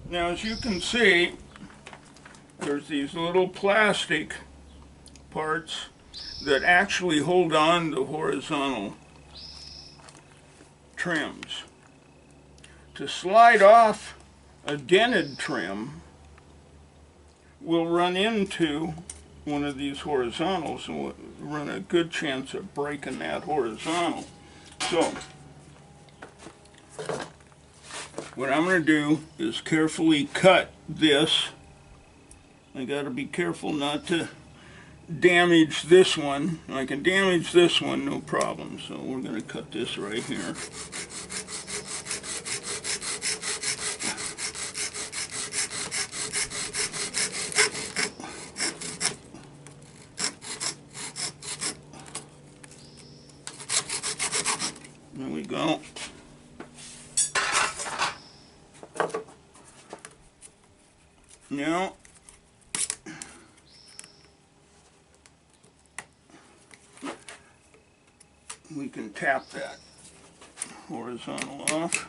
Now, as you can see, there's these little plastic parts that actually hold on to horizontal trims. To slide off a dented trim, we'll run into one of these horizontals and we'll run a good chance of breaking that horizontal. So, what I'm going to do is carefully cut this. I got to be careful not to damage this one. I can damage this one, no problem. So we're going to cut this right here. There we go. Now, we can tap that horizontal off.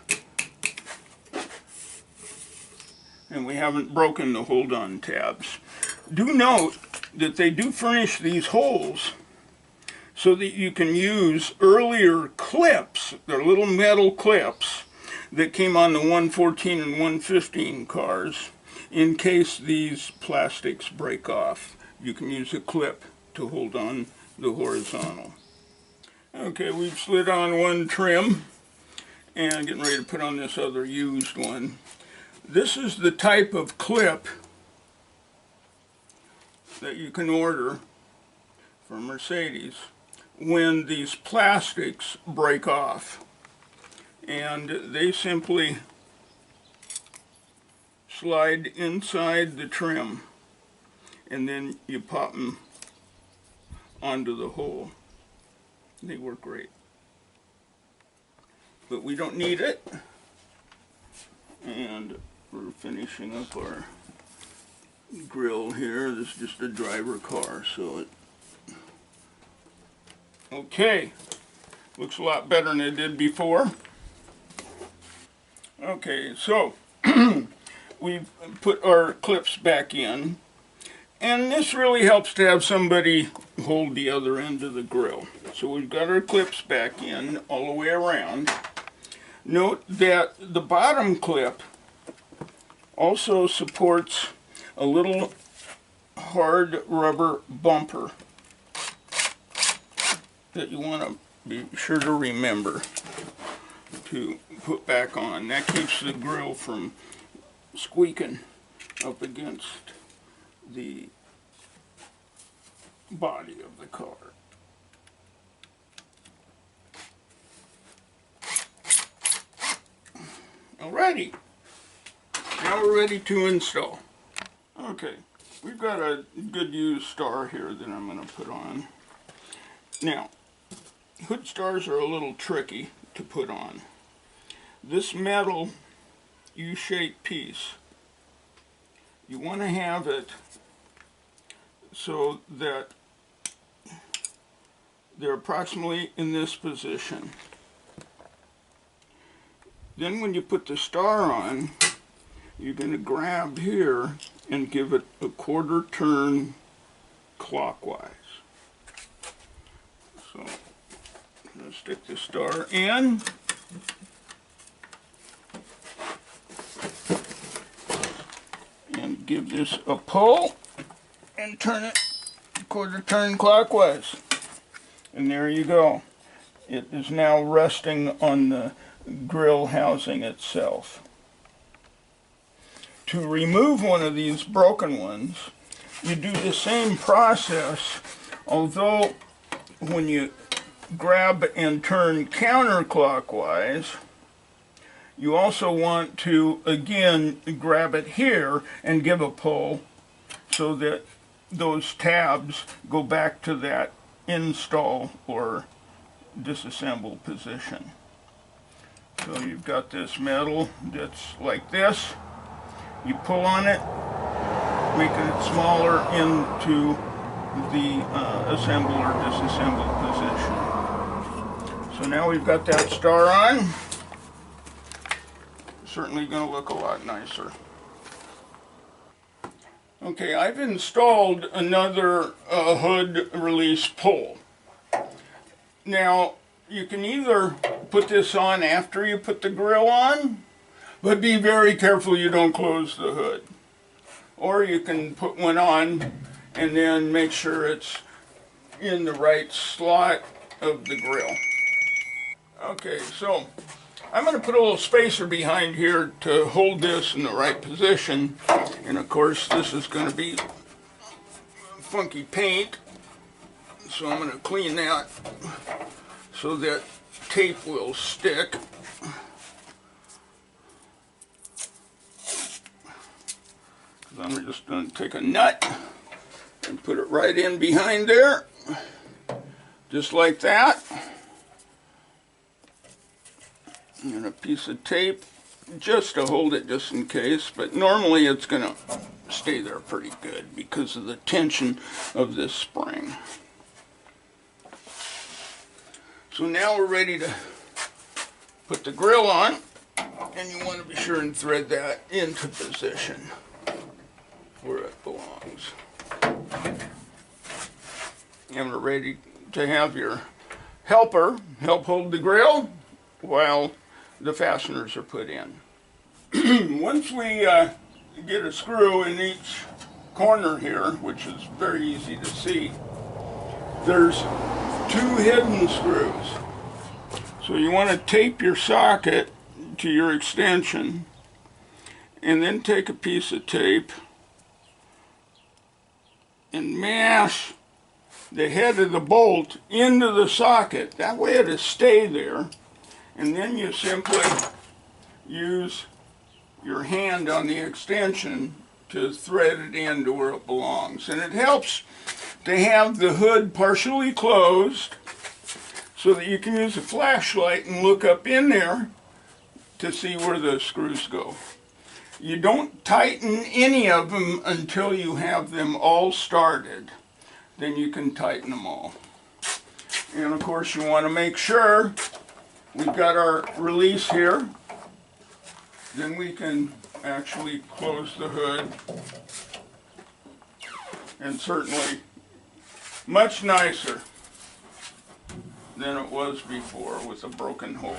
And we haven't broken the hold-on tabs. Do note that they do furnish these holes so that you can use earlier clips. They're little metal clips that came on the 114 and 115 cars. In case these plastics break off, you can use a clip to hold on the horizontal. Okay, we've slid on one trim and getting ready to put on this other used one. This is the type of clip that you can order from Mercedes when these plastics break off. And they simply slide inside the trim and then you pop them onto the hole. They work great. But we don't need it. And we're finishing up our grill here. This is just a driver car, so it... Okay. Looks a lot better than it did before. Okay, so we've put our clips back in. And this really helps to have somebody hold the other end of the grill. So we've got our clips back in all the way around. Note that the bottom clip also supports a little hard rubber bumper that you want to be sure to remember to put back on. That keeps the grill from squeaking up against the body of the car. Alrighty, now we're ready to install. Okay, we've got a good used star here that I'm going to put on. Now, hood stars are a little tricky to put on. This metal U-shaped piece, you want to have it so that they're approximately in this position. Then when you put the star on, you're going to grab here and give it a quarter turn clockwise. So, I'm going to stick the star in. And give this a pull and turn it quarter turn clockwise. And there you go. It is now resting on the grill housing itself. To remove one of these broken ones, you do the same process, although when you grab and turn counterclockwise, you also want to, again, grab it here and give a pull so that those tabs go back to that install or disassemble position. So you've got this metal that's like this. You pull on it, making it smaller into the assemble or disassemble position. So now we've got that star on. Certainly going to look a lot nicer. Okay, I've installed another hood release pull. Now, you can either put this on after you put the grill on, but be very careful you don't close the hood. Or you can put one on and then make sure it's in the right slot of the grill. Okay, so I'm going to put a little spacer behind here to hold this in the right position. And of course, this is going to be funky paint. So I'm going to clean that so that tape will stick. I'm just going to take a nut and put it right in behind there, just like that. And a piece of tape just to hold it just in case, but normally it's going to stay there pretty good because of the tension of this spring. So now we're ready to put the grill on, and you want to be sure and thread that into position where it belongs. And we're ready to have your helper help hold the grill while the fasteners are put in. Once we get a screw in each corner here, which is very easy to see, there's 2 hidden screws. So you want to tape your socket to your extension and then take a piece of tape and mash the head of the bolt into the socket. That way it'll stay there. And then you simply use your hand on the extension to thread it into where it belongs. And it helps to have the hood partially closed so that you can use a flashlight and look up in there to see where the screws go. You don't tighten any of them until you have them all started. Then you can tighten them all. And of course you want to make sure we've got our release here. Then we can actually close the hood. And certainly much nicer than it was before with a broken hole.